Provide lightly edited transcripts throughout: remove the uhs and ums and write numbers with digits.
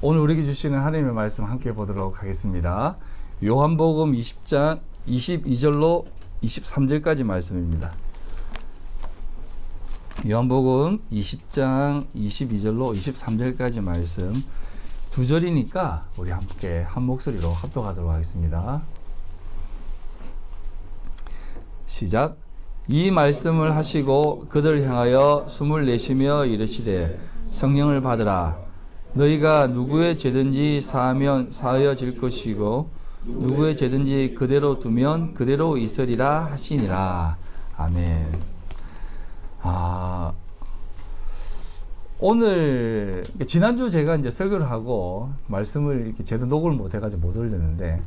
오늘 우리에게 주시는 하나님의 말씀 함께 보도록 하겠습니다. 요한복음 20장 22절로 23절까지 말씀입니다. 요한복음 20장 22절로 23절까지 말씀 두 절이니까 우리 함께 한 목소리로 합독하도록 하겠습니다. 시작. 이 말씀을 하시고 그들을 향하여 숨을 내쉬며 이르시되 성령을 받으라. 너희가 누구의 죄든지 사하면 사하여질 것이고 누구의 죄든지 그대로 두면 그대로 있으리라 하시니라. 아멘. 오늘 지난주 제가 이제 설교를 하고 말씀을 이렇게 제대로 녹음을 못 해가지고 못 올렸는데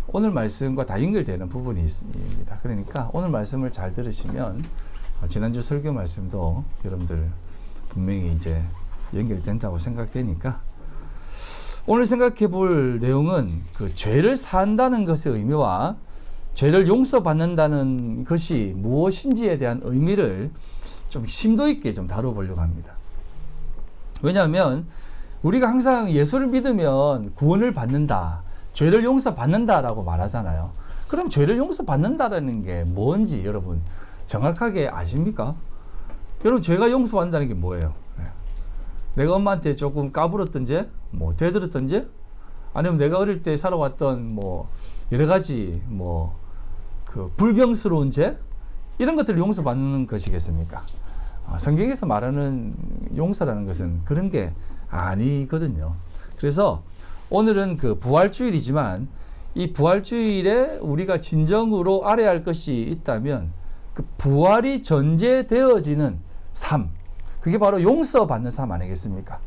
오늘 말씀과 다 연결되는 부분이 있습니다. 그러니까 오늘 말씀을 잘 들으시면 지난주 설교 말씀도 여러분들 분명히 이제 연결된다고 생각되니까 오늘 생각해 볼 내용은 그 죄를 사한다는 것의 의미와 죄를 용서받는다는 것이 무엇인지에 대한 의미를 좀 심도 있게 좀 다뤄보려고 합니다. 왜냐하면 우리가 항상 예수를 믿으면 구원을 받는다, 죄를 용서받는다라고 말하잖아요. 그럼 죄를 용서받는다라는 게 뭔지 여러분 정확하게 아십니까? 여러분 죄가 용서받는다는 게 뭐예요? 내가 엄마한테 조금 까불었던 죄, 뭐 되들었던 죄, 아니면 내가 어릴 때 살아왔던 뭐 여러 가지 뭐 그 불경스러운 죄, 이런 것들을 용서받는 것이겠습니까? 성경에서 말하는 용서라는 것은 그런 게 아니거든요. 그래서 오늘은 그 부활주일이지만 이 부활주일에 우리가 진정으로 알아야 할 것이 있다면 그 부활이 전제되어지는 삶, 그게 바로 용서받는 삶 아니겠습니까?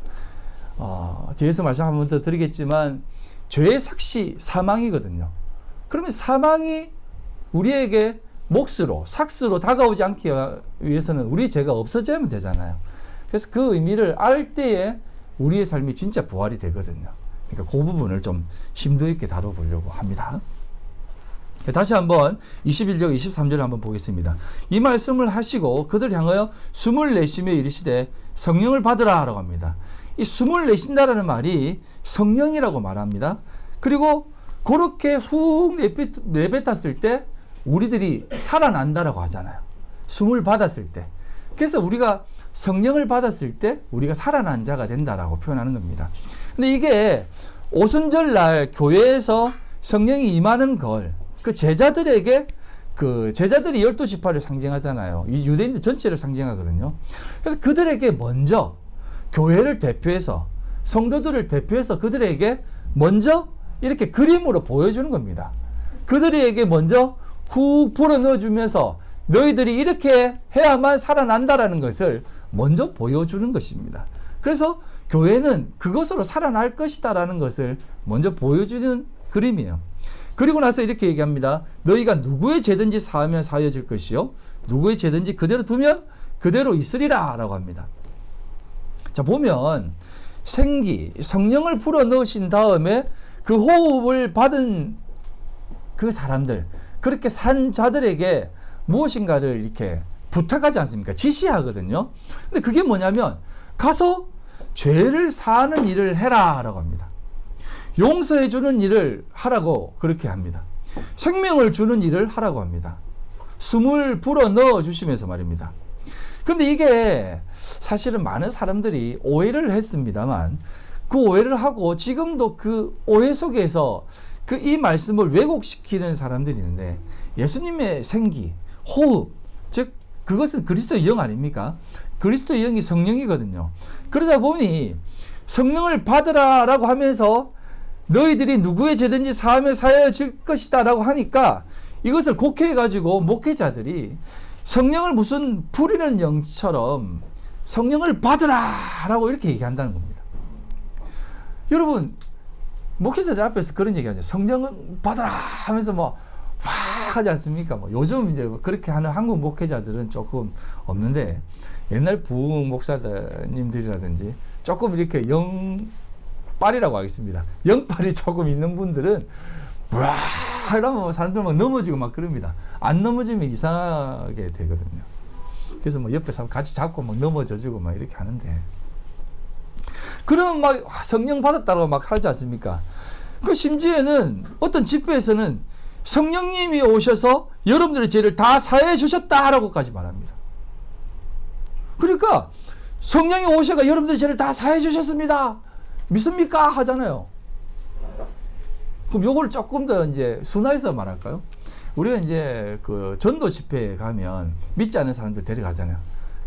뒤에서 말씀 한 번 더 드리겠지만 죄의 삭시 사망이거든요. 그러면 사망이 우리에게 몫으로 삭스로 다가오지 않기 위해서는 우리 죄가 없어지면 되잖아요. 그래서 그 의미를 알 때에 우리의 삶이 진짜 부활이 되거든요. 그러니까 그 부분을 좀 심도 있게 다뤄보려고 합니다. 다시 한번 21절 23절을 한번 보겠습니다. 이 말씀을 하시고 그들 향하여 숨을 내쉬며 이르시되 성령을 받으라 라고 합니다. 이 숨을 내쉰다라는 말이 성령이라고 말합니다. 그리고 그렇게 훅 내뱉었을 때 우리들이 살아난다라고 하잖아요. 숨을 받았을 때. 그래서 우리가 성령을 받았을 때 우리가 살아난 자가 된다라고 표현하는 겁니다. 근데 이게 오순절날 교회에서 성령이 임하는 걸 그 제자들에게 그 제자들이 12지파를 상징하잖아요. 이 유대인들 전체를 상징하거든요. 그래서 그들에게 먼저 교회를 대표해서 성도들을 대표해서 그들에게 먼저 이렇게 그림으로 보여주는 겁니다. 그들에게 먼저 훅 불어넣어주면서 너희들이 이렇게 해야만 살아난다라는 것을 먼저 보여주는 것입니다. 그래서 교회는 그것으로 살아날 것이다라는 것을 먼저 보여주는 그림이에요. 그리고 나서 이렇게 얘기합니다. 너희가 누구의 죄든지 사하면 사하여질 것이요 누구의 죄든지 그대로 두면 그대로 있으리라 라고 합니다. 자, 보면 생기, 성령을 불어넣으신 다음에 그 호흡을 받은 그 사람들, 그렇게 산 자들에게 무엇인가를 이렇게 부탁하지 않습니까? 지시하거든요. 근데 그게 뭐냐면 가서 죄를 사하는 일을 해라 라고 합니다. 용서해 주는 일을 하라고 그렇게 합니다. 생명을 주는 일을 하라고 합니다. 숨을 불어넣어 주시면서 말입니다. 근데 이게 사실은 많은 사람들이 오해를 했습니다만 그 오해를 하고 지금도 그 오해 속에서 그 이 말씀을 왜곡시키는 사람들이 있는데 예수님의 생기, 호흡, 즉 그것은 그리스도의 영 아닙니까? 그리스도의 영이 성령이거든요. 그러다 보니 성령을 받으라 라고 하면서 너희들이 누구의 죄든지 사하면 사하여질 것이다 라고 하니까 이것을 곡해가지고 목회자들이 성령을 무슨 부리는 영처럼 성령을 받으라 라고 이렇게 얘기한다는 겁니다. 여러분 목회자들 앞에서 그런 얘기하죠. 성령을 받으라 하면서 뭐 와 하지 않습니까? 뭐 요즘 이제 그렇게 하는 한국 목회자들은 조금 없는데 옛날 부흥 목사님들이라든지 조금 이렇게 영빨이라고 하겠습니다. 영빨이 조금 있는 분들은 와 이러면 사람들 막 넘어지고 막 그럽니다. 안 넘어지면 이상하게 되거든요. 그래서 뭐 옆에 사람 같이 잡고 막 넘어져주고 막 이렇게 하는데 그러면 막 성령 받았다고 막 하지 않습니까? 그 심지어는 어떤 집회에서는 성령님이 오셔서 여러분들의 죄를 다 사해 주셨다라고까지 말합니다. 그러니까 성령이 오셔가 여러분들의 죄를 다 사해 주셨습니다. 믿습니까? 하잖아요. 그럼 요걸 조금 더 이제 순화해서 말할까요? 우리가 이제 그 전도 집회에 가면 믿지 않는 사람들 데려가잖아요.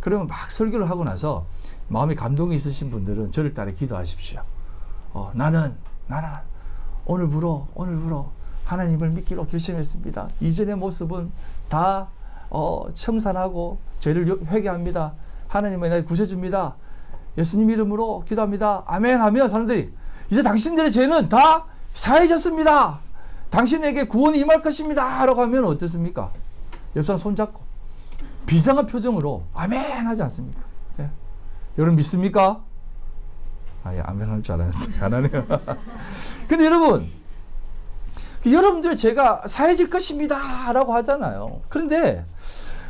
그러면 막 설교를 하고 나서 마음에 감동이 있으신 분들은 저를 따라 기도하십시오. 나는 오늘부로 하나님을 믿기로 결심했습니다. 이전의 모습은 다 청산하고 죄를 회개합니다. 하나님은 날 구세주입니다. 예수님 이름으로 기도합니다. 아멘 하면 사람들이 이제 당신들의 죄는 다 사해졌습니다. 당신에게 구원이 임할 것입니다. 라고 하면 어떻습니까? 옆 사람 손잡고 비장한 표정으로 아멘 하지 않습니까? 예. 여러분 믿습니까? 예, 아멘 할 줄 알았는데 안 하네요. 근데 여러분, 여러분들의 죄가 사해질 것입니다. 라고 하잖아요. 그런데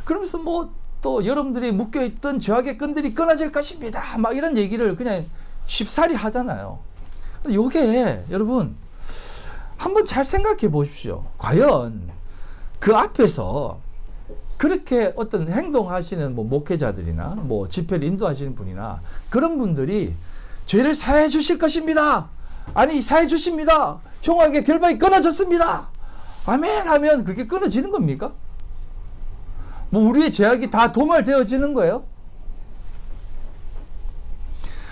그러면서 뭐 또 여러분들이 묶여있던 죄악의 끈들이 끊어질 것입니다. 막 이런 얘기를 그냥 쉽사리 하잖아요. 근데 요게 여러분 한번 잘 생각해 보십시오. 과연 그 앞에서 그렇게 어떤 행동하시는 뭐 목회자들이나 뭐 집회를 인도하시는 분이나 그런 분들이 죄를 사해 주실 것입니다. 아니 사해 주십니다. 형에게 결박이 끊어졌습니다. 아멘 하면 그게 끊어지는 겁니까? 뭐 우리의 죄악이 다 도말되어지는 거예요?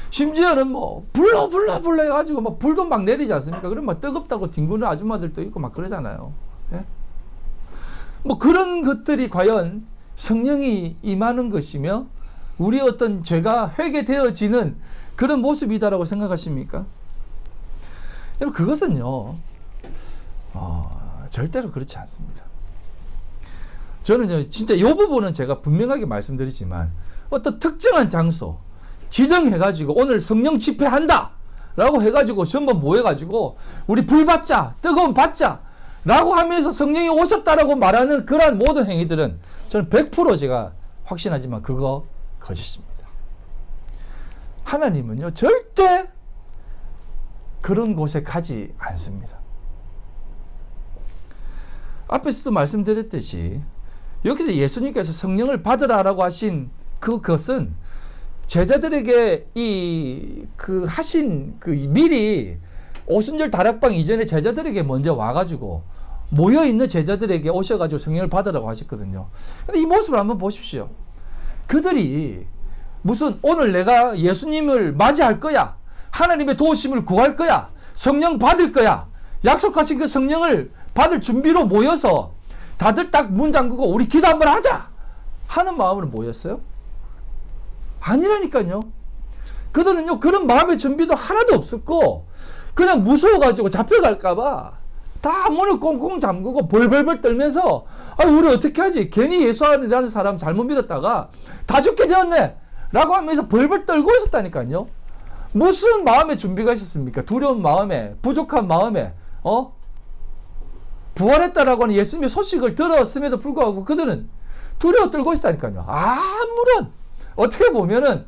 심지어는 뭐 불러 해가지고 막 불도 막 내리지 않습니까? 그러면 막 뜨겁다고 뒹구는 아줌마들도 있고 막 그러잖아요. 예? 뭐 그런 것들이 과연 성령이 임하는 것이며 우리 어떤 죄가 회개되어지는 그런 모습이다라고 생각하십니까? 여러분 그것은요 절대로 그렇지 않습니다. 저는요 진짜 이 부분은 제가 분명하게 말씀드리지만 어떤 특정한 장소 지정해가지고 오늘 성령 집회한다 라고 해가지고 전부 모여가지고 우리 불 받자 뜨거운 받자 라고 하면서 성령이 오셨다라고 말하는 그러한 모든 행위들은 저는 100% 제가 확신하지만 그거 거짓입니다. 하나님은요 절대 그런 곳에 가지 않습니다. 앞에서도 말씀드렸듯이 여기서 예수님께서 성령을 받으라라고 하신 그것은 제자들에게 하신 미리 오순절 다락방 이전에 제자들에게 먼저 와가지고 모여있는 제자들에게 오셔가지고 성령을 받으라고 하셨거든요. 근데 이 모습을 한번 보십시오. 그들이 무슨 오늘 내가 예수님을 맞이할 거야. 하나님의 도우심을 구할 거야. 성령 받을 거야. 약속하신 그 성령을 받을 준비로 모여서 다들 딱 문 잠그고 우리 기도 한번 하자 하는 마음으로 모였어요? 아니라니까요. 그들은요 그런 마음의 준비도 하나도 없었고 그냥 무서워가지고 잡혀갈까봐 다 문을 꽁꽁 잠그고 벌벌벌 떨면서 우리 어떻게 하지? 괜히 예수라는 사람 잘못 믿었다가 다 죽게 되었네 라고 하면서 벌벌 떨고 있었다니까요. 무슨 마음의 준비가 있었습니까? 두려운 마음에, 부족한 마음에 부활했다라고 하는 예수님의 소식을 들었음에도 불구하고 그들은 두려워 떨고 있다니까요. 아무런 어떻게 보면은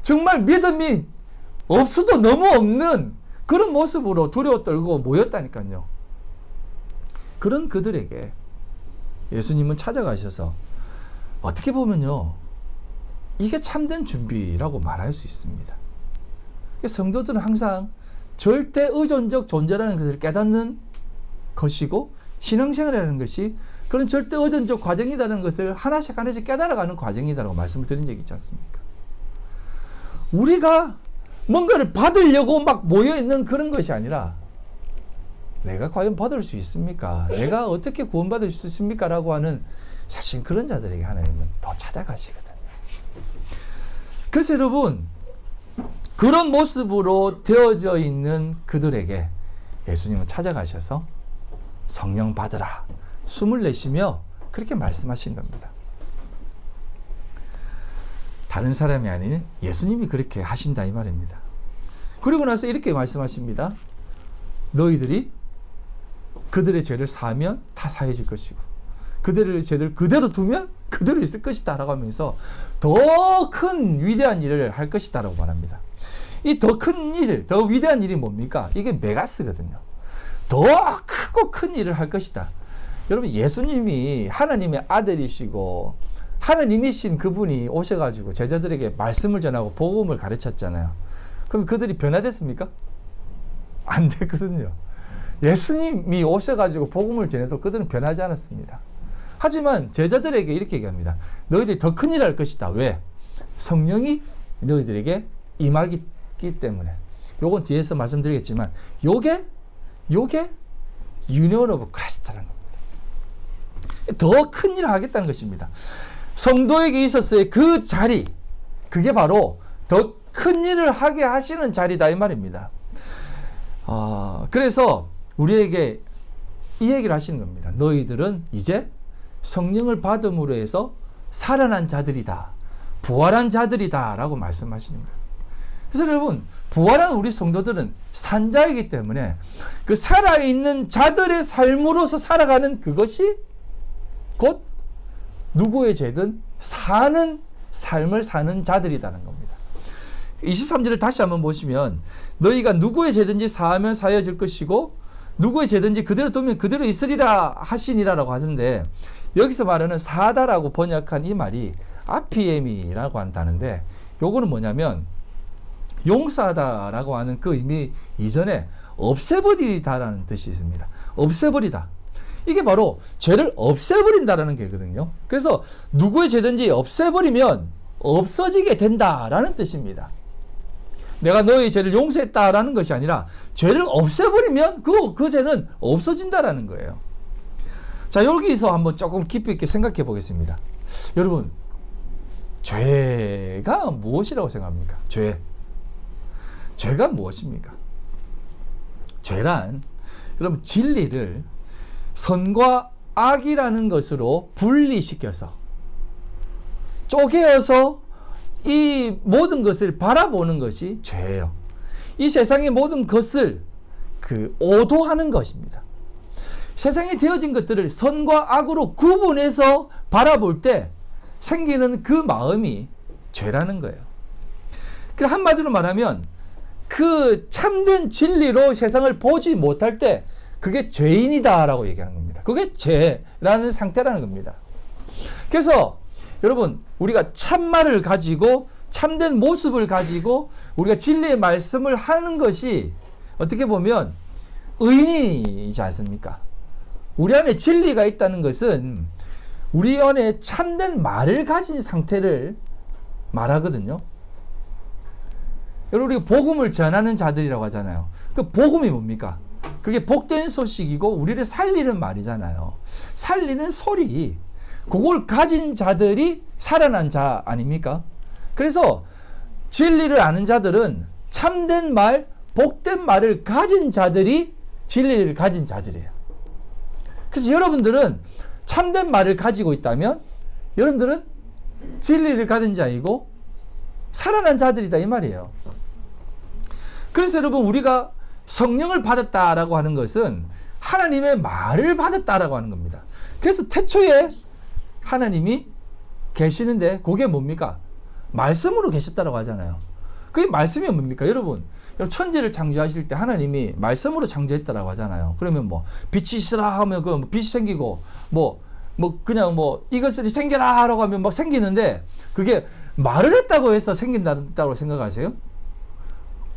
정말 믿음이 없어도 너무 없는 그런 모습으로 두려워 떨고 모였다니까요. 그런 그들에게 예수님은 찾아가셔서 어떻게 보면요 이게 참된 준비라고 말할 수 있습니다. 성도들은 항상 절대 의존적 존재라는 것을 깨닫는 것이고 신앙생활이라는 것이 그런 절대 의존적 과정이라는 것을 하나씩 깨달아가는 과정이라고 말씀을 드린 적이 있지 않습니까? 우리가 뭔가를 받으려고 막 모여있는 그런 것이 아니라 내가 과연 받을 수 있습니까? 내가 어떻게 구원받을 수 있습니까? 라고 하는 사실 그런 자들에게 하나님은 더 찾아가시거든요. 그래서 여러분 그런 모습으로 되어져 있는 그들에게 예수님은 찾아가셔서 성령 받으라 숨을 내쉬며 그렇게 말씀하신 겁니다. 다른 사람이 아닌 예수님이 그렇게 하신다 이 말입니다. 그리고 나서 이렇게 말씀하십니다. 너희들이 그들의 죄를 사하면 다 사해질 것이고 그들의 죄를 그대로 두면 그대로 있을 것이다 라고 하면서 더 큰 위대한 일을 할 것이다 라고 말합니다. 이 더 큰 일, 더 위대한 일이 뭡니까? 이게 메가스거든요. 더 크고 큰 일을 할 것이다. 여러분, 예수님이 하나님의 아들이시고 하나님이신 그분이 오셔가지고 제자들에게 말씀을 전하고 복음을 가르쳤잖아요. 그럼 그들이 변화됐습니까? 안 됐거든요. 예수님이 오셔가지고 복음을 전해도 그들은 변하지 않았습니다. 하지만 제자들에게 이렇게 얘기합니다. 너희들이 더 큰 일을 할 것이다. 왜? 성령이 너희들에게 임하기 때문에. 요건 뒤에서 말씀드리겠지만 요게 Union of Christ라는 겁니다. 더 큰 일을 하겠다는 것입니다. 성도에게 있었어의 그 자리, 그게 바로 더 큰 일을 하게 하시는 자리다 이 말입니다. 그래서 우리에게 이 얘기를 하시는 겁니다. 너희들은 이제 성령을 받음으로 해서 살아난 자들이다. 부활한 자들이다. 라고 말씀하시는 거예요. 그래서 여러분, 부활한 우리 성도들은 산자이기 때문에 그 살아있는 자들의 삶으로서 살아가는 그것이 곧 누구의 죄든 사는 삶을 사는 자들이라는 겁니다. 23절을 다시 한번 보시면 너희가 누구의 죄든지 사하면 사해질 것이고 누구의 죄든지 그대로 두면 그대로 있으리라 하시니라라고 하던데 여기서 말하는 사다라고 번역한 이 말이 아피엠이라고 하는 단어인데 요거는 뭐냐면 용서하다라고 하는 그 의미 이전에 없애버리다라는 뜻이 있습니다. 없애버리다. 이게 바로 죄를 없애버린다라는 게거든요. 그래서 누구의 죄든지 없애버리면 없어지게 된다라는 뜻입니다. 내가 너의 죄를 용서했다라는 것이 아니라 죄를 없애버리면 그 죄는 없어진다라는 거예요. 자, 여기서 한번 조금 깊이 있게 생각해 보겠습니다. 여러분, 죄가 무엇이라고 생각합니까? 죄가 무엇입니까? 죄란 여러분 진리를 선과 악이라는 것으로 분리시켜서 쪼개어서 이 모든 것을 바라보는 것이 죄예요. 이 세상의 모든 것을 오도하는 것입니다. 세상에 되어진 것들을 선과 악으로 구분해서 바라볼 때 생기는 그 마음이 죄라는 거예요. 그래서 한마디로 말하면 그 참된 진리로 세상을 보지 못할 때 그게 죄인이다라고 얘기하는 겁니다. 그게 죄라는 상태라는 겁니다. 그래서 여러분, 우리가 참말을 가지고 참된 모습을 가지고 우리가 진리의 말씀을 하는 것이 어떻게 보면 의인이지 않습니까? 우리 안에 진리가 있다는 것은 우리 안에 참된 말을 가진 상태를 말하거든요. 여러분, 우리가 복음을 전하는 자들이라고 하잖아요. 그 복음이 뭡니까? 그게 복된 소식이고 우리를 살리는 말이잖아요. 살리는 소리. 그걸 가진 자들이 살아난 자 아닙니까? 그래서 진리를 아는 자들은 참된 말, 복된 말을 가진 자들이 진리를 가진 자들이에요. 그래서 여러분들은 참된 말을 가지고 있다면 여러분들은 진리를 가진 자이고 살아난 자들이다 이 말이에요. 그래서 여러분, 우리가 성령을 받았다라고 하는 것은 하나님의 말을 받았다라고 하는 겁니다. 그래서 태초에 하나님이 계시는데 그게 뭡니까? 말씀으로 계셨다라고 하잖아요. 그게 말씀이 뭡니까? 여러분 천지를 창조하실 때 하나님이 말씀으로 창조했다라고 하잖아요. 그러면 뭐 빛이 있으라 하면 그 빛이 생기고 그냥 이것들이 생겨라 하라고 하면 막 생기는데 그게 말을 했다고 해서 생긴다고 생각하세요?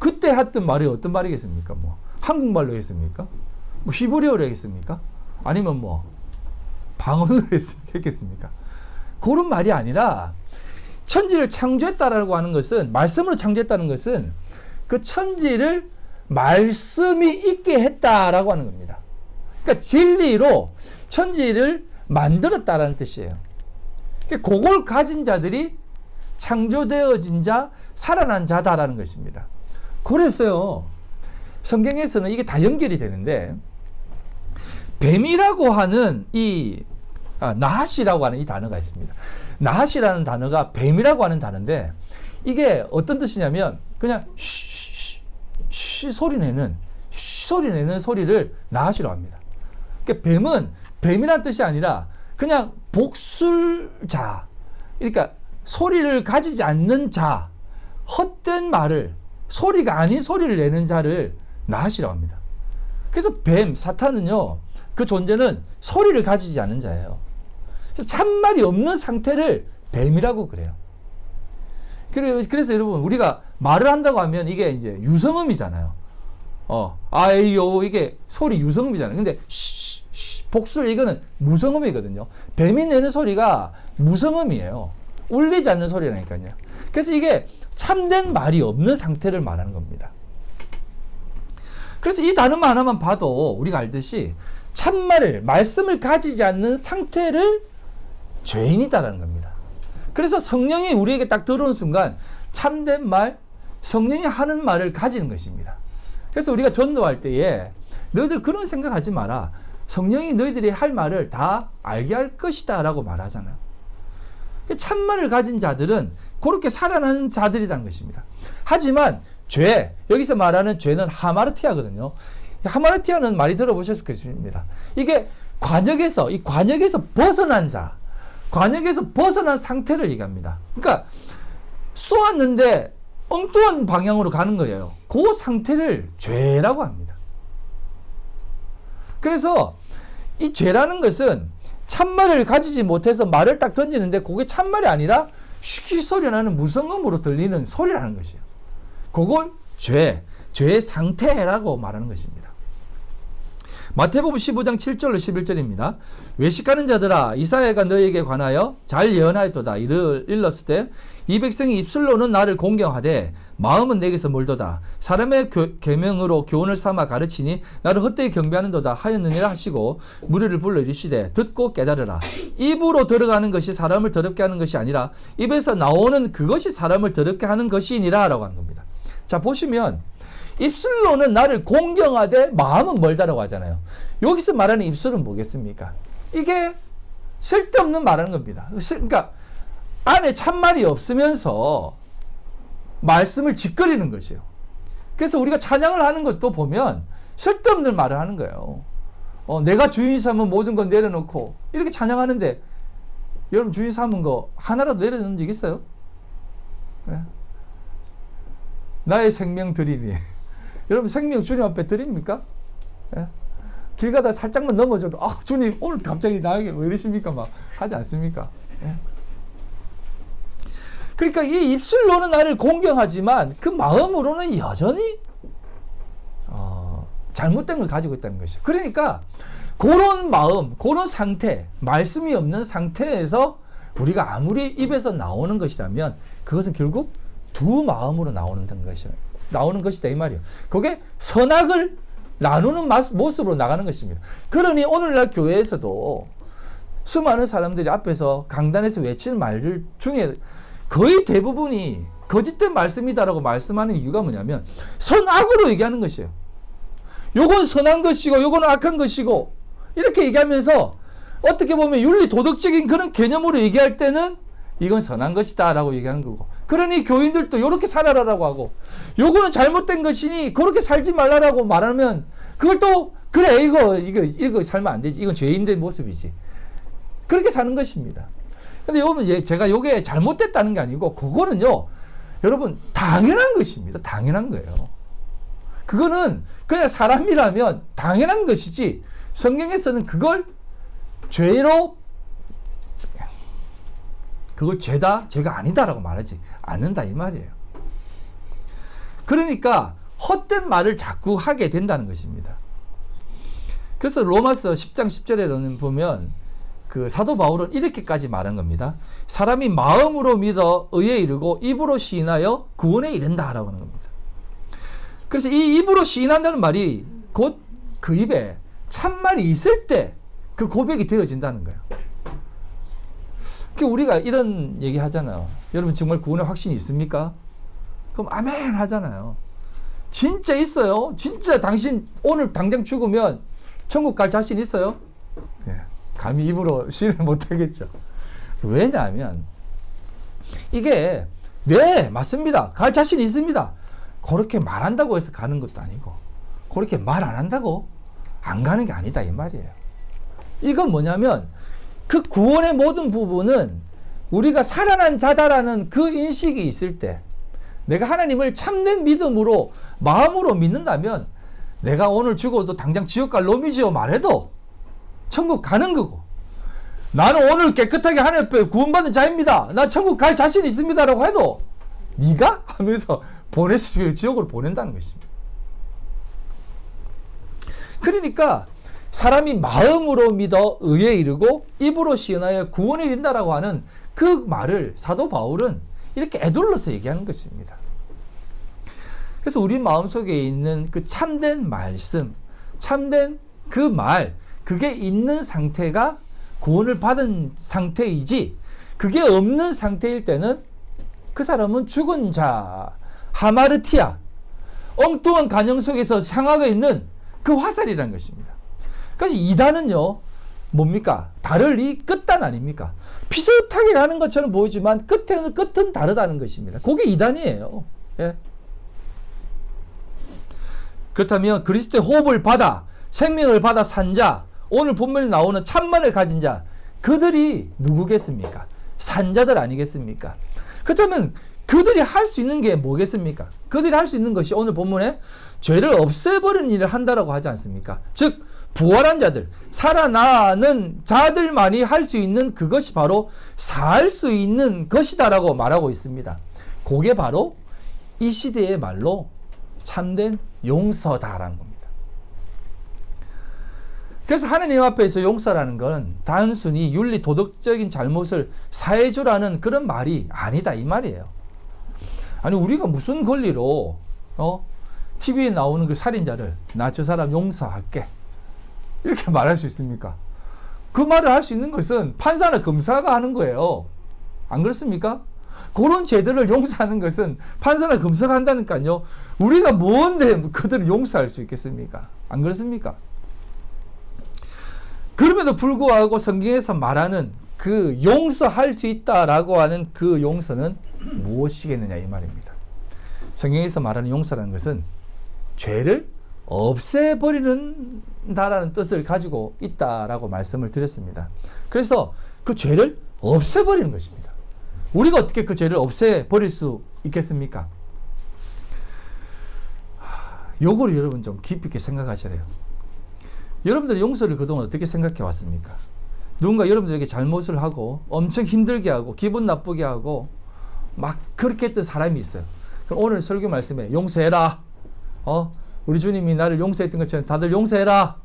그때 했던 말이 어떤 말이겠습니까? 한국말로 했습니까? 히브리어로 했습니까? 아니면 방언으로 했겠습니까? 그런 말이 아니라 천지를 창조했다라고 하는 것은 말씀으로 창조했다는 것은 그 천지를 말씀이 있게 했다라고 하는 겁니다. 그러니까 진리로 천지를 만들었다라는 뜻이에요. 그걸 가진 자들이 창조되어진 자, 살아난 자다라는 것입니다. 그래서요, 성경에서는 이게 다 연결이 되는데 뱀이라고 하는 나핫이라고 하는 이 단어가 있습니다. 나핫이라는 단어가 뱀이라고 하는 단어인데 이게 어떤 뜻이냐면 그냥 쉬 소리 내는 소리를 나핫이라고 합니다. 그러니까 뱀은 뱀이라는 뜻이 아니라 그냥 복술자, 그러니까 소리를 가지지 않는 자, 헛된 말을 소리가 아닌 소리를 내는 자를 나으시라고 합니다. 그래서 뱀, 사탄은요, 그 존재는 소리를 가지지 않는 자예요. 그래서 참말이 없는 상태를 뱀이라고 그래요. 그래서 여러분, 우리가 말을 한다고 하면 이게 이제 유성음이잖아요. 아이요, 이게 소리 유성음이잖아요. 근데 복술 이거는 무성음이거든요. 뱀이 내는 소리가 무성음이에요. 울리지 않는 소리라니까요. 그래서 이게 참된 말이 없는 상태를 말하는 겁니다. 그래서 이 단어만 하나만 봐도 우리가 알듯이 참말을, 말씀을 가지지 않는 상태를 죄인이다라는 겁니다. 그래서 성령이 우리에게 딱 들어오는 순간 참된 말, 성령이 하는 말을 가지는 것입니다. 그래서 우리가 전도할 때에 너희들 그런 생각하지 마라. 성령이 너희들이 할 말을 다 알게 할 것이다 라고 말하잖아요. 참말을 가진 자들은 그렇게 살아나는 자들이라는 것입니다. 하지만 죄, 여기서 말하는 죄는 하마르티아거든요. 하마르티아는 많이 들어보셨을 것입니다. 이게 관역에서 벗어난 자, 관역에서 벗어난 상태를 얘기합니다. 그러니까 쏘았는데 엉뚱한 방향으로 가는 거예요. 그 상태를 죄라고 합니다. 그래서 이 죄라는 것은 참말을 가지지 못해서 말을 딱 던지는데 그게 참말이 아니라 쉬쉬 소리 나는 무성음으로 들리는 소리라는 것이에요. 그걸 죄의 상태라고 말하는 것입니다. 마태복음 15장 7절로 11절입니다. 외식하는 자들아, 이사야가 너에게 관하여 잘 예언하였도다. 이를 일렀을 때 이 백성이 입술로는 나를 공경하되 마음은 내게서 멀도다. 사람의 계명으로 교훈을 삼아 가르치니 나를 헛되이 경배하는도다 하였느니라 하시고 무리를 불러 이르시되 듣고 깨달으라. 입으로 들어가는 것이 사람을 더럽게 하는 것이 아니라 입에서 나오는 그것이 사람을 더럽게 하는 것이니라 라고 하는 겁니다. 자, 보시면 입술로는 나를 공경하되 마음은 멀다라고 하잖아요. 여기서 말하는 입술은 뭐겠습니까? 이게 쓸데없는 말하는 겁니다. 그러니까 안에 참말이 없으면서 말씀을 짓거리는 것이에요. 그래서 우리가 찬양을 하는 것도 보면 쓸데없는 말을 하는 거예요. 내가 주인 삼은 모든 건 내려놓고 이렇게 찬양하는데 여러분 주인 삼은 거 하나라도 내려놓은 적 있어요? 네? 나의 생명 드리니 여러분 생명 주님 앞에 드립니까? 예? 길 가다 살짝만 넘어져도 주님 오늘 갑자기 나에게 왜 이러십니까? 막 하지 않습니까? 예? 그러니까 이 입술로는 나를 공경하지만 그 마음으로는 여전히 잘못된 걸 가지고 있다는 것이죠. 그러니까 그런 마음, 그런 상태, 말씀이 없는 상태에서 우리가 아무리 입에서 나오는 것이라면 그것은 결국 두 마음으로 나오는 것이다 이 말이에요. 그게 선악을 나누는 모습으로 나가는 것입니다. 그러니 오늘날 교회에서도 수많은 사람들이 앞에서 강단에서 외치는 말들 중에 거의 대부분이 거짓된 말씀이다라고 말씀하는 이유가 뭐냐면 선악으로 얘기하는 것이에요. 요건 선한 것이고 요건 악한 것이고 이렇게 얘기하면서 어떻게 보면 윤리 도덕적인 그런 개념으로 얘기할 때는 이건 선한 것이다 라고 얘기하는 거고, 그러니 교인들도 이렇게 살아라라고 하고 요거는 잘못된 것이니 그렇게 살지 말라라고 말하면 그걸 또 그래 이거 살면 안 되지, 이건 죄인된 모습이지, 그렇게 사는 것입니다. 근데 여러분 제가 요게 잘못됐다는 게 아니고 그거는요 여러분 당연한 것입니다. 당연한 거예요. 그거는 그냥 사람이라면 당연한 것이지 성경에서는 그걸 죄로 그걸 죄가 아니다라고 말하지 않는다 이 말이에요. 그러니까 헛된 말을 자꾸 하게 된다는 것입니다. 그래서 로마서 10장 10절에 보면 그 사도 바울은 이렇게까지 말한 겁니다. 사람이 마음으로 믿어 의에 이르고 입으로 시인하여 구원에 이른다라고 하는 겁니다. 그래서 이 입으로 시인한다는 말이 곧 그 입에 참말이 있을 때 그 고백이 되어진다는 거예요. 우리가 이런 얘기 하잖아요. 여러분 정말 구원의 확신이 있습니까? 그럼 아멘 하잖아요. 진짜 있어요? 진짜 당신 오늘 당장 죽으면 천국 갈 자신 있어요? 예, 감히 입으로 시인을 못하겠죠. 왜냐하면 이게 네 맞습니다. 갈 자신이 있습니다. 그렇게 말한다고 해서 가는 것도 아니고 그렇게 말 안 한다고 안 가는 게 아니다 이 말이에요. 이건 뭐냐면 그 구원의 모든 부분은 우리가 살아난 자다라는 그 인식이 있을 때, 내가 하나님을 참된 믿음으로 마음으로 믿는다면 내가 오늘 죽어도 당장 지옥 갈 놈이지요 말해도 천국 가는 거고, 나는 오늘 깨끗하게 하나님 앞에 구원받은 자입니다, 나 천국 갈 자신 있습니다 라고 해도 네가? 하면서 지옥으로 보낸다는 것입니다. 그러니까 사람이 마음으로 믿어 의에 이르고 입으로 시인하여 구원에 이른다라고 하는 그 말을 사도 바울은 이렇게 애둘러서 얘기하는 것입니다. 그래서 우리 마음속에 있는 그 참된 말씀, 참된 그 말, 그게 있는 상태가 구원을 받은 상태이지, 그게 없는 상태일 때는 그 사람은 죽은 자, 하마르티아, 엉뚱한 간영 속에서 향하고 있는 그 화살이라는 것입니다. 그래서 이단은요, 뭡니까? 다를 이 끝단 아닙니까? 비슷하게 가는 것처럼 보이지만 끝은 다르다는 것입니다. 그게 이단이에요. 예. 그렇다면 그리스도의 호흡을 받아 생명을 받아 산 자, 오늘 본문에 나오는 참만을 가진 자, 그들이 누구겠습니까? 산자들 아니겠습니까? 그렇다면 그들이 할 수 있는 게 뭐겠습니까? 그들이 할 수 있는 것이 오늘 본문에 죄를 없애버리는 일을 한다라고 하지 않습니까? 즉 부활한 자들, 살아나는 자들만이 할 수 있는 그것이 바로 살 수 있는 것이다라고 말하고 있습니다. 그게 바로 이 시대의 말로 참된 용서다라는 겁니다. 그래서 하나님 앞에서 용서라는 것은 단순히 윤리 도덕적인 잘못을 사해주라는 그런 말이 아니다 이 말이에요. 아니 우리가 무슨 권리로 TV에 나오는 그 살인자를 나 저 사람 용서할게 이렇게 말할 수 있습니까? 그 말을 할 수 있는 것은 판사나 검사가 하는 거예요. 안 그렇습니까? 그런 죄들을 용서하는 것은 판사나 검사가 한다니까요. 우리가 뭔데 그들을 용서할 수 있겠습니까? 안 그렇습니까? 그럼에도 불구하고 성경에서 말하는 그 용서할 수 있다라고 하는 그 용서는 무엇이겠느냐 이 말입니다. 성경에서 말하는 용서라는 것은 죄를 없애버리는다라는 뜻을 가지고 있다라고 말씀을 드렸습니다. 그래서 그 죄를 없애버리는 것입니다. 우리가 어떻게 그 죄를 없애버릴 수 있겠습니까? 요거를 여러분 좀 깊이 있게 생각하셔야 돼요. 여러분들의 용서를 그동안 어떻게 생각해 왔습니까? 누군가 여러분들에게 잘못을 하고 엄청 힘들게 하고 기분 나쁘게 하고 막 그렇게 했던 사람이 있어요. 그럼 오늘 설교 말씀에 용서해라. 우리 주님이 나를 용서했던 것처럼 다들 용서해라.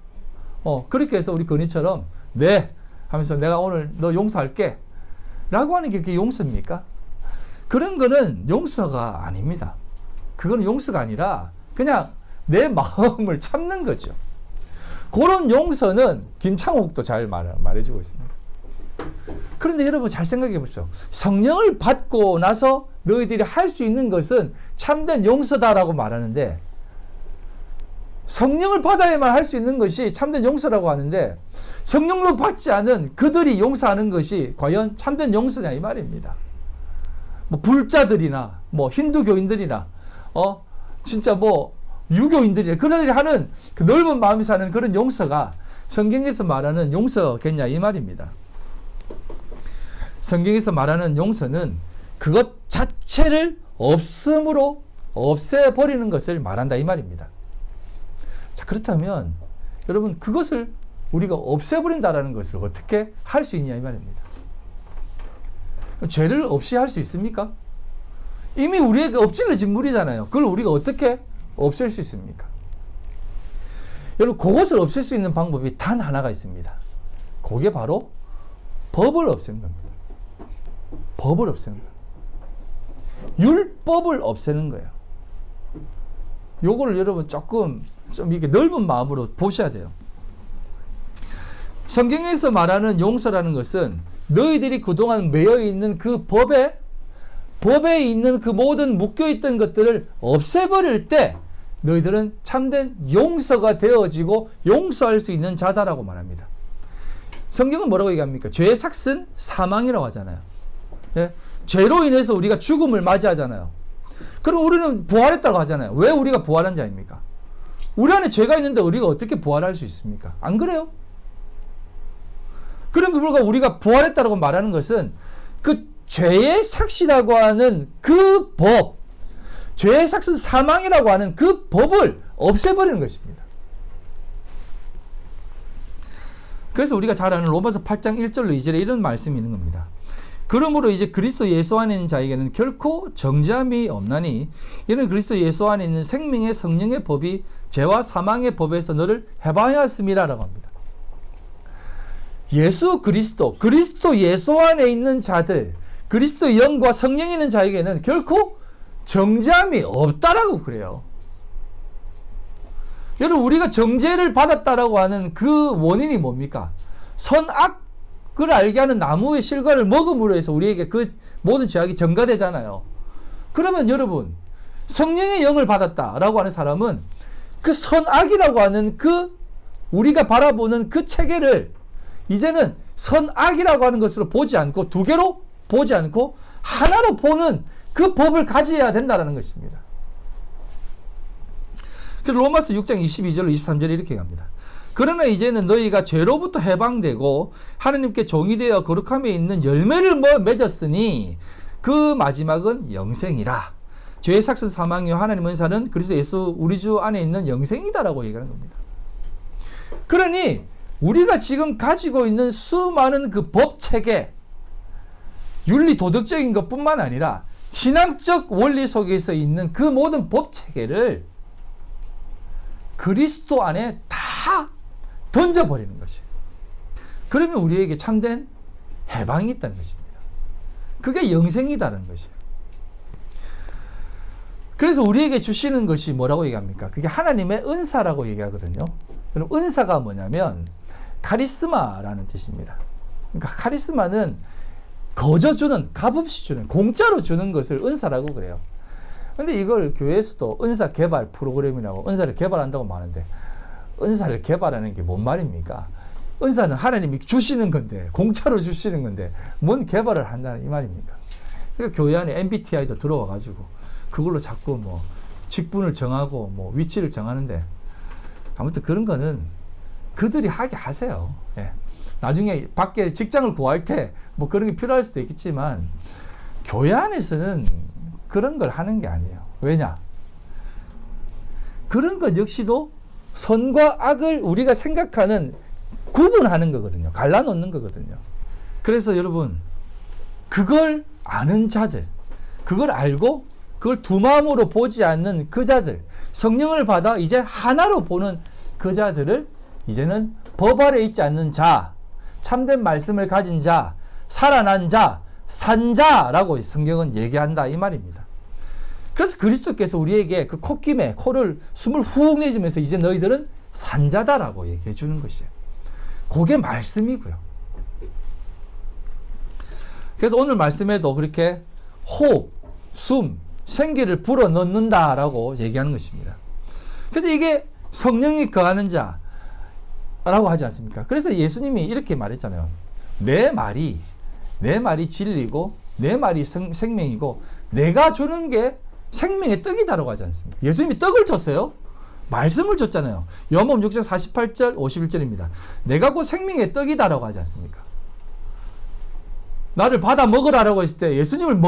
그렇게 해서 우리 건의처럼 네 하면서 내가 오늘 너 용서할게 라고 하는 게 그게 용서입니까? 그런 거는 용서가 아닙니다. 그거는 용서가 아니라 그냥 내 마음을 참는 거죠. 그런 용서는 김창옥도 잘 말해주고 있습니다. 그런데 여러분 잘 생각해 보십시오. 성령을 받고 나서 너희들이 할 수 있는 것은 참된 용서다라고 말하는데, 성령을 받아야만 할 수 있는 것이 참된 용서라고 하는데, 성령을 받지 않은 그들이 용서하는 것이 과연 참된 용서냐 이 말입니다. 뭐 불자들이나 뭐 힌두교인들이나 진짜 뭐 유교인들이나 그들이 하는 그 넓은 마음이 사는 그런 용서가 성경에서 말하는 용서겠냐 이 말입니다. 성경에서 말하는 용서는 그것 자체를 없음으로 없애버리는 것을 말한다 이 말입니다. 자, 그렇다면 여러분 그것을 우리가 없애버린다라는 것을 어떻게 할 수 있냐 이 말입니다. 죄를 없이 할 수 있습니까? 이미 우리에게 엎질러진 물이잖아요. 그걸 우리가 어떻게 없앨 수 있습니까? 여러분 그것을 없앨 수 있는 방법이 단 하나가 있습니다. 그게 바로 법을 없애는 겁니다. 법을 없애는 거예요. 율법을 없애는 거예요. 요거를 여러분 좀 이렇게 넓은 마음으로 보셔야 돼요. 성경에서 말하는 용서라는 것은 너희들이 그동안 매여 있는 그 법에 있는 그 모든 묶여있던 것들을 없애버릴 때 너희들은 참된 용서가 되어지고 용서할 수 있는 자다라고 말합니다. 성경은 뭐라고 얘기합니까? 죄의 삭은 사망이라고 하잖아요. 예? 죄로 인해서 우리가 죽음을 맞이하잖아요. 그럼 우리는 부활했다고 하잖아요. 왜 우리가 부활한 자입니까? 우리 안에 죄가 있는데 우리가 어떻게 부활할 수 있습니까? 안 그래요? 그럼에도 불구하고 우리가 부활했다고 말하는 것은 그 죄의 삭이라고 하는 그 법, 죄의 삭은 사망이라고 하는 그 법을 없애버리는 것입니다. 그래서 우리가 잘 아는 로마서 8장 1절로 2절에 이런 말씀이 있는 겁니다. 그러므로 이제 그리스도 예수 안에 있는 자에게는 결코 정죄함이 없나니 이는 그리스도 예수 안에 있는 생명의 성령의 법이 죄와 사망의 법에서 너를 해방하였음이라 라고 합니다. 예수 그리스도 예수 안에 있는 자들, 그리스도 영과 성령이 있는 자에게는 결코 정죄함이 없다라고 그래요. 여러분, 우리가 정죄를 받았다라고 하는 그 원인이 뭡니까? 선악을 알게 하는 나무의 실과를 먹음으로 해서 우리에게 그 모든 죄악이 전가되잖아요. 그러면 여러분, 성령의 영을 받았다라고 하는 사람은 그 선악이라고 하는 그 우리가 바라보는 그 체계를 이제는 선악이라고 하는 것으로 보지 않고 두 개로 보지 않고 하나로 보는 그 법을 가져야 된다는 것입니다. 그래서 로마서 6장 22절로 23절에 이렇게 갑니다. 그러나 이제는 너희가 죄로부터 해방되고 하나님께 종이 되어 거룩함에 있는 열매를 맺었으니 그 마지막은 영생이라. 죄의 삭은 사망이요 하나님 은사는 그리스도 예수 우리 주 안에 있는 영생이다라고 얘기하는 겁니다. 그러니 우리가 지금 가지고 있는 수많은 그 법체계, 윤리 도덕적인 것뿐만 아니라 신앙적 원리 속에서 있는 그 모든 법체계를 그리스도 안에 다 던져버리는 것이에요. 그러면 우리에게 참된 해방이 있다는 것입니다. 그게 영생이다는 것이에요. 그래서 우리에게 주시는 것이 뭐라고 얘기합니까? 그게 하나님의 은사라고 얘기하거든요. 그럼 은사가 뭐냐면 카리스마라는 뜻입니다. 그러니까 카리스마는 거저 주는, 값없이 주는, 공짜로 주는 것을 은사라고 그래요. 근데 이걸 교회에서도 은사 개발 프로그램이라고 은사를 개발한다고 하는데 은사를 개발하는 게 뭔 말입니까? 은사는 하나님이 주시는 건데, 공짜로 주시는 건데 뭔 개발을 한다는 이 말입니까? 그러니까 교회 안에 MBTI도 들어와 가지고 그걸로 자꾸 뭐 직분을 정하고 뭐 위치를 정하는데, 아무튼 그런 거는 그들이 하게 하세요. 예. 나중에 밖에 직장을 구할 때 뭐 그런 게 필요할 수도 있겠지만 교회 안에서는 그런 걸 하는 게 아니에요. 왜냐? 그런 것 역시도 선과 악을 우리가 생각하는 구분하는 거거든요. 갈라놓는 거거든요. 그래서 여러분, 그걸 아는 자들, 그걸 알고 그걸 두 마음으로 보지 않는 그 자들, 성령을 받아 이제 하나로 보는 그 자들을 이제는 법 아래 있지 않는 자, 참된 말씀을 가진 자, 살아난 자, 산 자라고 성경은 얘기한다 이 말입니다. 그래서 그리스도께서 우리에게 그 콧김에 코를 숨을 훅 내쉬면서 이제 너희들은 산자다라고 얘기해 주는 것이에요. 그게 말씀이고요. 그래서 오늘 말씀에도 그렇게 호흡, 숨, 생기를 불어 넣는다라고 얘기하는 것입니다. 그래서 이게 성령이 거하는 자라고 하지 않습니까? 그래서 예수님이 이렇게 말했잖아요. 내 말이 진리고 내 말이 생명이고 내가 주는 게 생명의 떡이다라고 하지 않습니까? 예수님이 떡을 줬어요. 말씀을 줬잖아요. 요한복음 6장 48절 51절입니다. 내가 곧 생명의 떡이다라고 하지 않습니까? 나를 받아 먹으라라고 했을 때 예수님을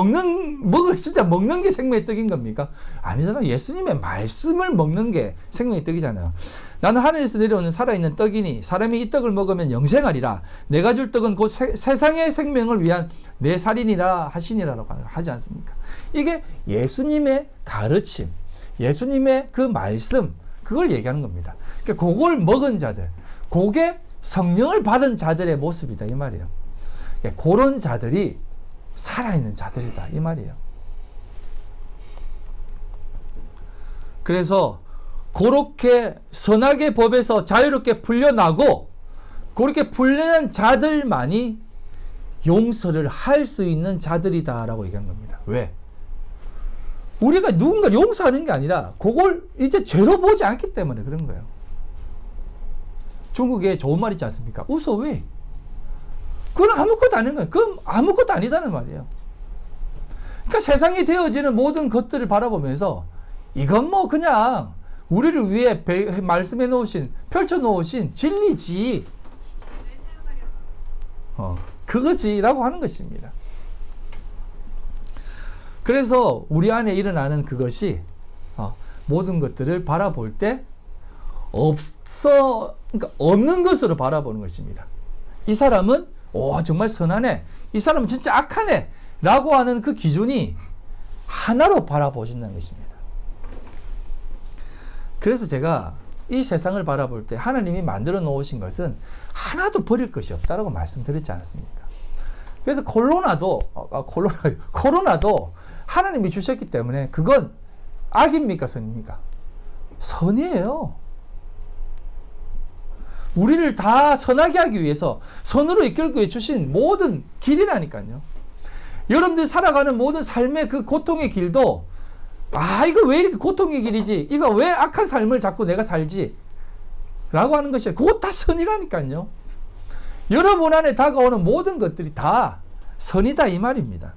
진짜 먹는 게 생명의 떡인 겁니까? 아니잖아요. 예수님의 말씀을 먹는 게 생명의 떡이잖아요. 나는 하늘에서 내려오는 살아있는 떡이니 사람이 이 떡을 먹으면 영생하리라. 내가 줄 떡은 곧 세상의 생명을 위한 내 살이니라 하시니라라고 하지 않습니까? 이게 예수님의 가르침, 예수님의 그 말씀, 그걸 얘기하는 겁니다. 그러니까 그걸 먹은 자들, 그게 성령을 받은 자들의 모습이다 이 말이에요. 그런 자들이 살아있는 자들이다 이 말이에요. 그래서 그렇게 선악의 법에서 자유롭게 풀려나고 그렇게 풀려난 자들만이 용서를 할 수 있는 자들이다라고 얘기한 겁니다. 왜? 우리가 누군가 용서하는 게 아니라 그걸 이제 죄로 보지 않기 때문에 그런 거예요. 중국에 좋은 말 있지 않습니까? 웃어 왜? 그건 아무것도 아닌 거예요. 그건 아무것도 아니다는 말이에요. 그러니까 세상에 되어지는 모든 것들을 바라보면서 이건 뭐 그냥 우리를 위해 말씀해 놓으신, 펼쳐 놓으신 진리지. 그거지라고 하는 것입니다. 그래서 우리 안에 일어나는 그것이 모든 것들을 바라볼 때 그러니까 없는 것으로 바라보는 것입니다. 이 사람은 정말 선하네, 이 사람은 진짜 악하네 라고 하는 그 기준이 하나로 바라보신다는 것입니다. 그래서 제가 이 세상을 바라볼 때 하나님이 만들어 놓으신 것은 하나도 버릴 것이 없다라고 말씀드렸지 않았습니까? 그래서 코로나도 하나님이 주셨기 때문에 그건 악입니까, 선입니까? 선이에요. 우리를 다 선하게 하기 위해서, 선으로 이끌기 위해 주신 모든 길이라니까요. 여러분들이 살아가는 모든 삶의 그 고통의 길도, 이거 왜 이렇게 고통의 길이지? 이거 왜 악한 삶을 자꾸 내가 살지? 라고 하는 것이, 그거 다 선이라니까요. 여러분 안에 다가오는 모든 것들이 다 선이다, 이 말입니다.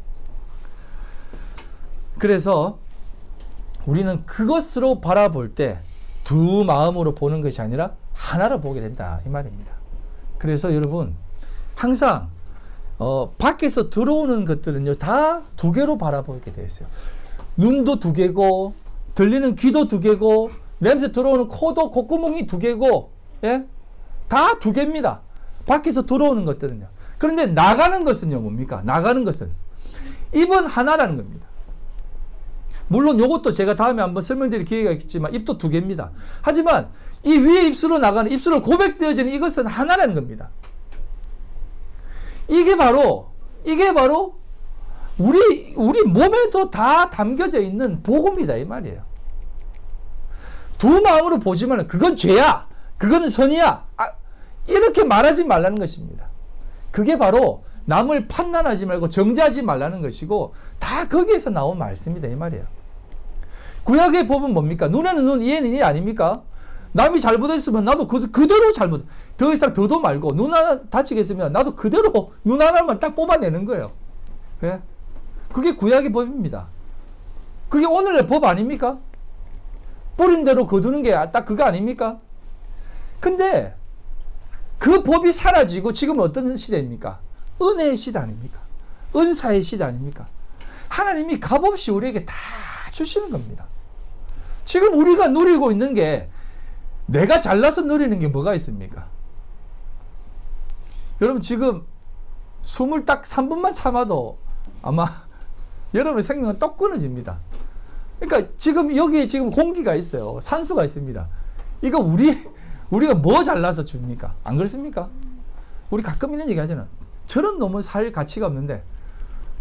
그래서 우리는 그것으로 바라볼 때 두 마음으로 보는 것이 아니라 하나로 보게 된다, 이 말입니다. 그래서 여러분 항상 밖에서 들어오는 것들은요 다 두 개로 바라보게 되어 있어요. 눈도 두 개고, 들리는 귀도 두 개고, 냄새 들어오는 코도 콧구멍이 두 개고, 예? 다 두 개입니다. 밖에서 들어오는 것들은요. 그런데 나가는 것은요 뭡니까? 나가는 것은 입은 하나라는 겁니다. 물론 이것도 제가 다음에 한번 설명드릴 기회가 있겠지만 입도 두 개입니다. 하지만 이 위에 입술로 나가는, 입술로 고백되어지는 이것은 하나라는 겁니다. 이게 바로 우리 몸에도 다 담겨져 있는 복음이다, 이 말이에요. 두 마음으로 보지만 그건 죄야, 그거는 선이야, 이렇게 말하지 말라는 것입니다. 그게 바로 남을 판단하지 말고 정죄하지 말라는 것이고, 다 거기에서 나온 말씀이다, 이 말이에요. 구약의 법은 뭡니까? 눈에는 눈, 이에는 이 아닙니까? 남이 잘못했으면 나도 그대로 잘못, 더 이상 더도 말고, 눈 하나 다치겠으면 나도 그대로 눈 하나만 딱 뽑아내는 거예요. 왜? 그게 구약의 법입니다. 그게 오늘의 법 아닙니까? 뿌린 대로 거두는 게 딱 그거 아닙니까? 근데 그 법이 사라지고 지금 어떤 시대입니까? 은혜의 시대 아닙니까? 은사의 시대 아닙니까? 하나님이 값없이 우리에게 다 주시는 겁니다. 지금 우리가 누리고 있는 게, 내가 잘나서 누리는 게 뭐가 있습니까? 여러분 지금 숨을 딱 3분만 참아도 아마 여러분의 생명은 떡 끊어집니다. 그러니까 지금 여기에 지금 공기가 있어요. 산소가 있습니다. 이거 우리가 뭐 잘나서 줍니까? 안 그렇습니까? 우리 가끔 이런 얘기 하잖아. 저런 놈은 살 가치가 없는데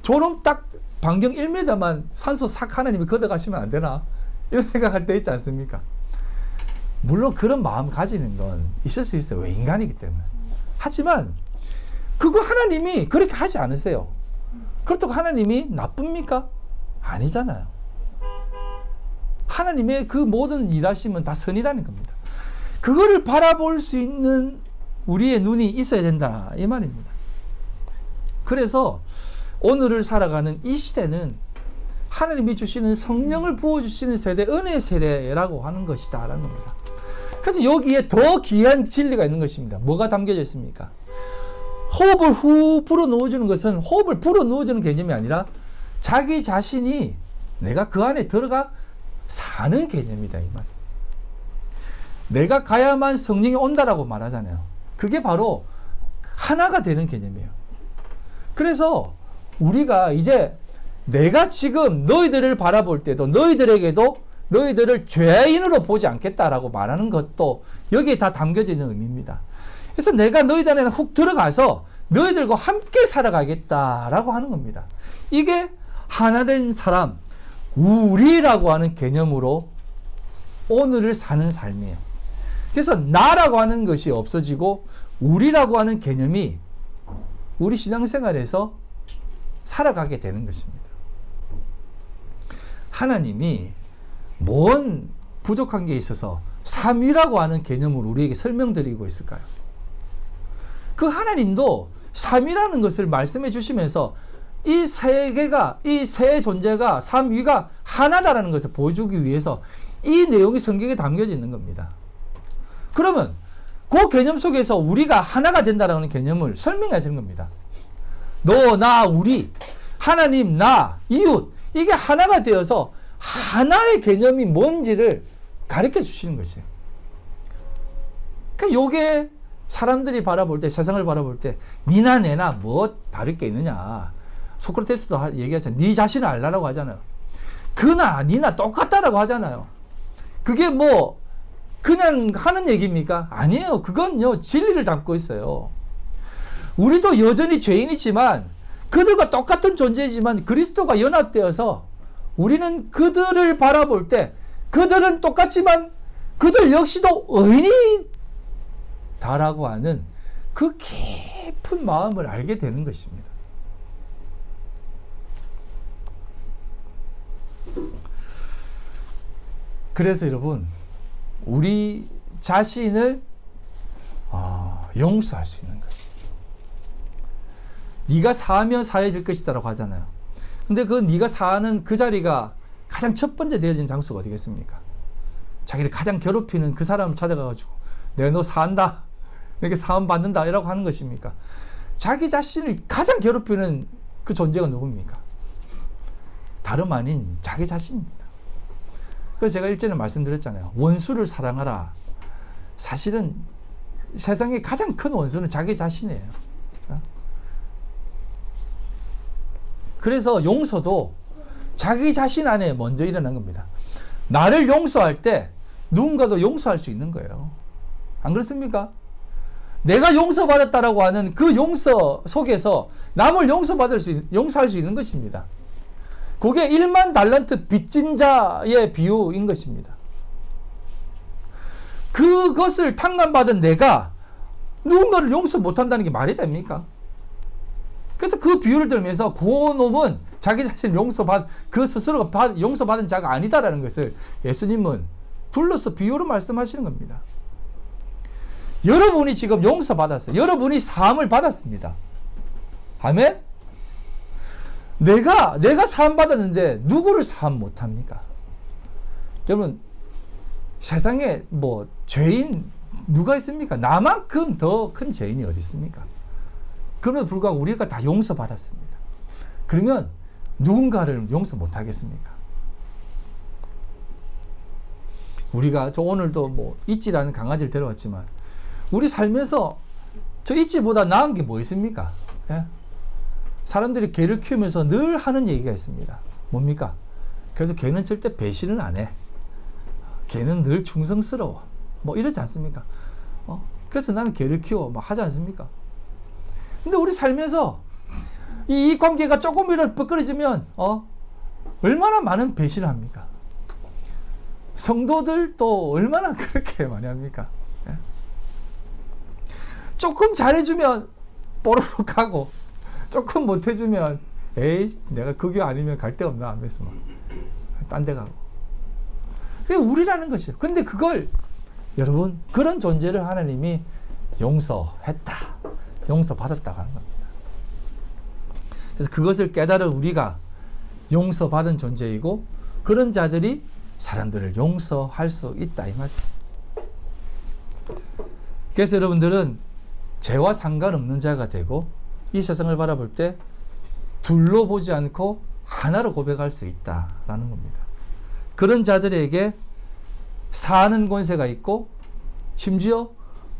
저놈 딱 반경 1m만 산소 싹 하나님이 걷어가시면 안 되나? 이런 생각할 때 있지 않습니까? 물론 그런 마음 가지는 건 있을 수 있어요. 왜? 인간이기 때문에. 하지만 그거 하나님이 그렇게 하지 않으세요. 그렇다고 하나님이 나쁩니까? 아니잖아요. 하나님의 그 모든 일하심은 다 선이라는 겁니다. 그거를 바라볼 수 있는 우리의 눈이 있어야 된다, 이 말입니다. 그래서 오늘을 살아가는 이 시대는 하나님이 주시는 성령을 부어주시는 세대, 은혜의 세대라고 하는 것이다 라는 겁니다. 그래서 여기에 더 귀한 진리가 있는 것입니다. 뭐가 담겨져 있습니까? 호흡을 후 불어 넣어주는 것은 호흡을 불어 넣어주는 개념이 아니라 자기 자신이 내가 그 안에 들어가 사는 개념이다, 이 말. 내가 가야만 성령이 온다라고 말하잖아요. 그게 바로 하나가 되는 개념이에요. 그래서 우리가 이제 내가 지금 너희들을 바라볼 때도 너희들에게도 너희들을 죄인으로 보지 않겠다라고 말하는 것도 여기에 다 담겨져 있는 의미입니다. 그래서 내가 너희들 안에 훅 들어가서 너희들과 함께 살아가겠다라고 하는 겁니다. 이게 하나된 사람, 우리라고 하는 개념으로 오늘을 사는 삶이에요. 그래서 나라고 하는 것이 없어지고 우리라고 하는 개념이 우리 신앙생활에서 살아가게 되는 것입니다. 하나님이 뭔 부족한 게 있어서 삼위라고 하는 개념을 우리에게 설명드리고 있을까요? 그 하나님도 삼위라는 것을 말씀해 주시면서 이 세계가, 이 세 존재가, 삼위가 하나다라는 것을 보여주기 위해서 이 내용이 성경에 담겨져 있는 겁니다. 그러면 그 개념 속에서 우리가 하나가 된다라는 개념을 설명해 주는 겁니다. 너, 나, 우리, 하나님, 나, 이웃, 이게 하나가 되어서 하나의 개념이 뭔지를 가르쳐 주시는 것이에요. 그러니까 요게 사람들이 바라볼 때, 세상을 바라볼 때 니나 내나 뭐 다를 게 있느냐. 소크라테스도 얘기하잖아요. 네 자신을 알라라고 하잖아요. 그나 니나 똑같다라고 하잖아요. 그게 뭐 그냥 하는 얘기입니까? 아니에요. 그건요, 진리를 담고 있어요. 우리도 여전히 죄인이지만 그들과 똑같은 존재이지만 그리스도가 연합되어서 우리는 그들을 바라볼 때 그들은 똑같지만 그들 역시도 의인이다라고 하는 그 깊은 마음을 알게 되는 것입니다. 그래서 여러분, 우리 자신을 용서할 수 있는 것이. 네가 사하면 사해질 것이다라고 하잖아요. 근데 그 네가 사하는 그 자리가 가장 첫 번째 되어진 장소가 어디겠습니까? 자기를 가장 괴롭히는 그 사람을 찾아가가지고 내가 너 사한다, 이렇게 사함 받는다 이라고 하는 것입니까? 자기 자신을 가장 괴롭히는 그 존재가 누굽니까? 다름 아닌 자기 자신입니다. 그래서 제가 일전에 말씀드렸잖아요. 원수를 사랑하라. 사실은 세상에 가장 큰 원수는 자기 자신이에요. 그래서 용서도 자기 자신 안에 먼저 일어난 겁니다. 나를 용서할 때 누군가도 용서할 수 있는 거예요. 안 그렇습니까? 내가 용서받았다라고 하는 그 용서 속에서 남을 용서할 수 있는 것입니다. 그게 1만 달란트 빚진 자의 비유인 것입니다. 그것을 탕감받은 내가 누군가를 용서 못한다는 게 말이 됩니까? 그래서 그 비유를 들면서 그 놈은 자기 자신을 그 스스로가 용서받은 자가 아니다라는 것을 예수님은 둘러서 비유로 말씀하시는 겁니다. 여러분이 지금 용서받았어요. 여러분이 사함을 받았습니다. 아멘? 내가 사함 받았는데 누구를 사함 못합니까? 여러분, 세상에 뭐 죄인 누가 있습니까? 나만큼 더 큰 죄인이 어디 있습니까? 그럼에도 불구하고 우리가 다 용서받았습니다. 그러면 누군가를 용서 못하겠습니까? 우리가 저 오늘도 뭐 이찌라는 강아지를 데려왔지만 우리 살면서 저 이찌보다 나은 게 뭐 있습니까? 예? 사람들이 개를 키우면서 늘 하는 얘기가 있습니다. 뭡니까? 그래서 개는 절대 배신을 안 해. 개는 늘 충성스러워. 뭐 이러지 않습니까? 그래서 나는 개를 키워. 막 하지 않습니까? 근데 우리 살면서 이 관계가 조금이라도 뻐끄러지면 얼마나 많은 배신을 합니까? 성도들도 얼마나 그렇게 많이 합니까? 예? 조금 잘해주면 뽀로록 하고 조금 못해주면 에이 내가 그 교 아니면 갈 데가 없나 하면서 막 딴 데 가고. 그게 우리라는 것이에요. 근데 그걸 여러분 그런 존재를 하나님이 용서했다, 용서받았다고 하는 겁니다. 그래서 그것을 깨달은 우리가 용서받은 존재이고 그런 자들이 사람들을 용서할 수 있다 이 말이에요. 그래서 여러분들은 죄와 상관없는 자가 되고 이 세상을 바라볼 때 둘로 보지 않고 하나로 고백할 수 있다라는 겁니다. 그런 자들에게 사하는 권세가 있고 심지어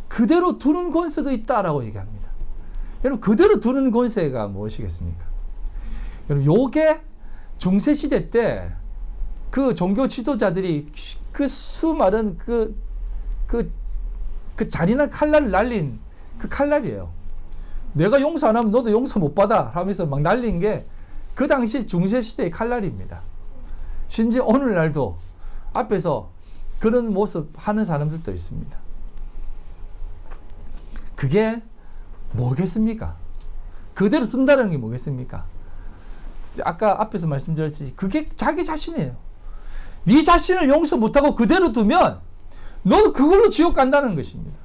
그대로 두는 권세도 있다라고 얘기합니다. 여러분 그대로 두는 권세가 무엇이겠습니까? 여러분 요게 중세시대 때 그 종교 지도자들이 그 수많은 그 잔인한 칼날을 날린 그 칼날이에요. 내가 용서 안 하면 너도 용서 못 받아 하면서 막 날린 게 그 당시 중세시대의 칼날입니다. 심지어 오늘날도 앞에서 그런 모습 하는 사람들도 있습니다. 그게 뭐겠습니까? 그대로 둔다는 게 뭐겠습니까? 아까 앞에서 말씀드렸듯이 그게 자기 자신이에요. 네 자신을 용서 못하고 그대로 두면 너도 그걸로 지옥 간다는 것입니다.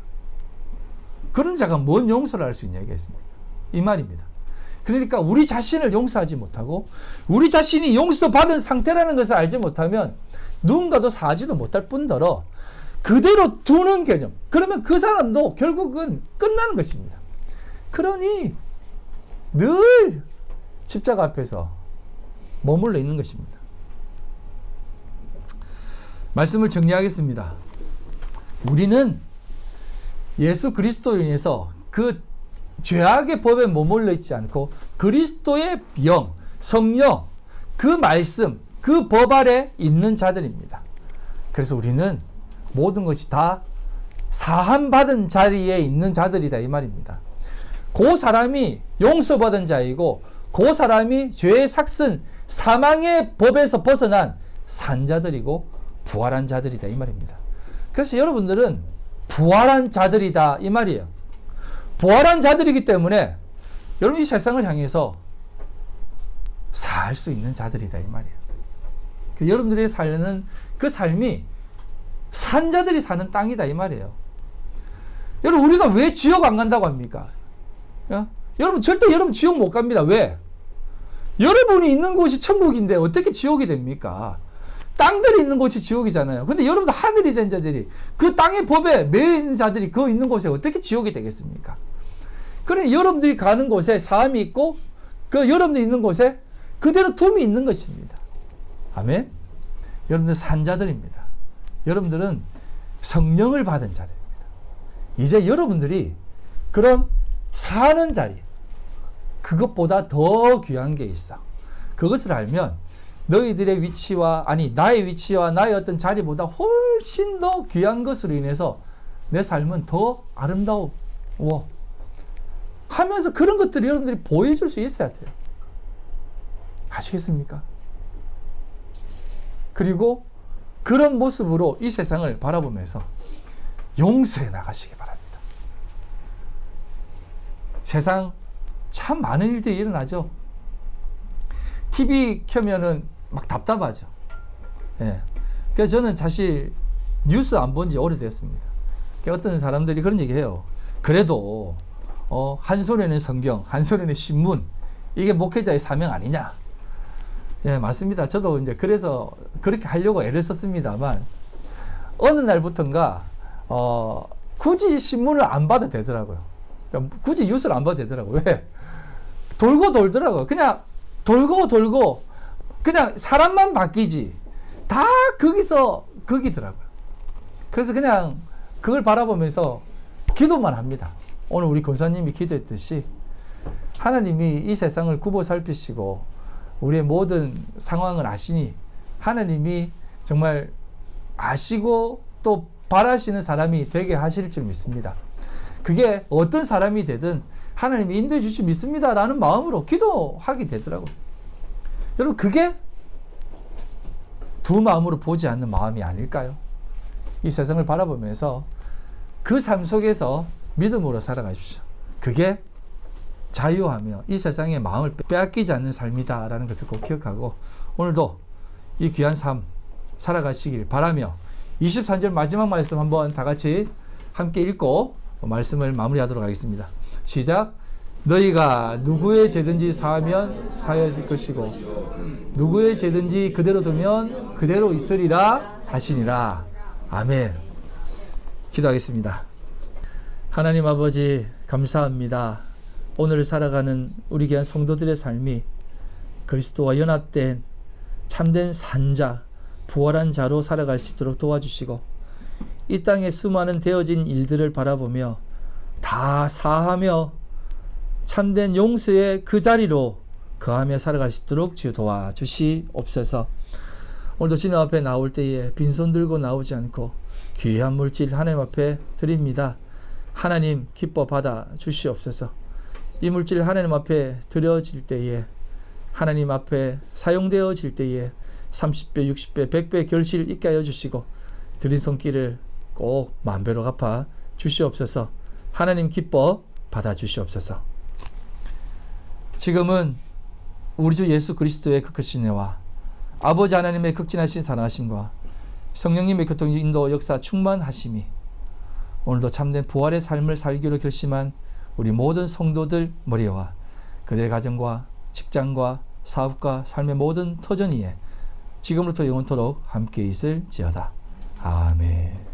그런 자가 뭔 용서를 할 수 있냐 이겠습니까? 이 말입니다. 그러니까 우리 자신을 용서하지 못하고 우리 자신이 용서받은 상태라는 것을 알지 못하면 누군가도 사하지도 못할 뿐더러 그대로 두는 개념. 그러면 그 사람도 결국은 끝나는 것입니다. 그러니 늘 십자가 앞에서 머물러 있는 것입니다. 말씀을 정리하겠습니다. 우리는 예수 그리스도로 인해서 그 죄악의 법에 머물러 있지 않고 그리스도의 영, 성령, 그 말씀, 그 법 아래 있는 자들입니다. 그래서 우리는 모든 것이 다 사함받은 자리에 있는 자들이다 이 말입니다. 그 사람이 용서받은 자이고 그 사람이 죄의 삭슨, 사망의 법에서 벗어난 산자들이고 부활한 자들이다 이 말입니다. 그래서 여러분들은 부활한 자들이다 이 말이에요. 부활한 자들이기 때문에 여러분 이 세상을 향해서 살 수 있는 자들이다 이 말이에요. 여러분들이 살는 그 삶이 산자들이 사는 땅이다 이 말이에요. 여러분 우리가 왜 지옥 안 간다고 합니까? 여러분 절대 여러분 지옥 못 갑니다. 왜? 여러분이 있는 곳이 천국인데 어떻게 지옥이 됩니까? 땅들이 있는 곳이 지옥이잖아요. 근데 여러분들 하늘이 된 자들이 그 땅의 법에 매여 있는 자들이 그 있는 곳에 어떻게 지옥이 되겠습니까? 그러니 여러분들이 가는 곳에 사함이 있고 그 여러분들이 있는 곳에 그대로 둠이 있는 것입니다. 아멘? 여러분들 산자들입니다. 여러분들은 성령을 받은 자들입니다. 이제 여러분들이 그런 사는 자리, 그것보다 더 귀한 게 있어. 그것을 알면 너희들의 위치와, 아니 나의 위치와 나의 어떤 자리보다 훨씬 더 귀한 것으로 인해서 내 삶은 더 아름다워 하면서 그런 것들을 여러분들이 보여줄 수 있어야 돼요. 아시겠습니까? 그리고 그런 모습으로 이 세상을 바라보면서 용서해 나가시기 바랍니다. 세상 참 많은 일들이 일어나죠. TV 켜면은 막 답답하죠. 예. 그래서 저는 사실 뉴스 안 본 지 오래됐습니다. 어떤 사람들이 그런 얘기 해요. 그래도 한 손에는 성경, 한 손에는 신문, 이게 목회자의 사명 아니냐? 예, 맞습니다. 저도 이제 그래서 그렇게 하려고 애를 썼습니다만 어느 날부터인가 굳이 신문을 안 봐도 되더라고요. 그러니까 굳이 뉴스를 안 봐도 되더라고요. 왜? 돌고 돌더라고요. 그냥 돌고 그냥 사람만 바뀌지 다 거기서 거기더라고요. 그래서 그냥 그걸 바라보면서 기도만 합니다. 오늘 우리 권사님이 기도했듯이 하나님이 이 세상을 굽어 살피시고 우리의 모든 상황을 아시니 하나님이 정말 아시고 또 바라시는 사람이 되게 하실 줄 믿습니다. 그게 어떤 사람이 되든 하나님이 인도해 주실 믿습니다 라는 마음으로 기도하게 되더라고요. 여러분 그게 두 마음으로 보지 않는 마음이 아닐까요? 이 세상을 바라보면서 그 삶 속에서 믿음으로 살아가십시오. 그게 자유하며 이 세상의 마음을 빼앗기지 않는 삶이다 라는 것을 꼭 기억하고 오늘도 이 귀한 삶 살아가시길 바라며 23절 마지막 말씀 한번 다 같이 함께 읽고 말씀을 마무리하도록 하겠습니다. 시작. 너희가 누구의 죄든지 사하면 사하여질 것이고 누구의 죄든지 그대로 두면 그대로 있으리라 하시니라. 아멘. 기도하겠습니다. 하나님 아버지 감사합니다. 오늘 살아가는 우리 귀한 성도들의 삶이 그리스도와 연합된 참된 산자, 부활한 자로 살아갈 수 있도록 도와주시고 이 땅에 수많은 되어진 일들을 바라보며 다 사하며 참된 용서의 그 자리로 거하며 살아갈 수 있도록 주여 도와주시옵소서. 오늘도 주님 앞에 나올 때에 빈손 들고 나오지 않고 귀한 물질 하나님 앞에 드립니다. 하나님 기뻐 받아 주시옵소서. 이 물질 하나님 앞에 드려질 때에 하나님 앞에 사용되어질 때에 30배, 60배, 100배 결실 있게 하여 주시고 드린 손길을 꼭 만배로 갚아 주시옵소서. 하나님 기뻐 받아 주시옵소서. 지금은 우리 주 예수 그리스도의 그 크신 은혜와 아버지 하나님의 극진하신 사랑하심과 성령님의 교통 인도 역사 충만하심이 오늘도 참된 부활의 삶을 살기로 결심한 우리 모든 성도들 머리와 그들의 가정과 직장과 사업과 삶의 모든 터전 위에 지금부터 영원토록 함께 있을지어다. 아멘.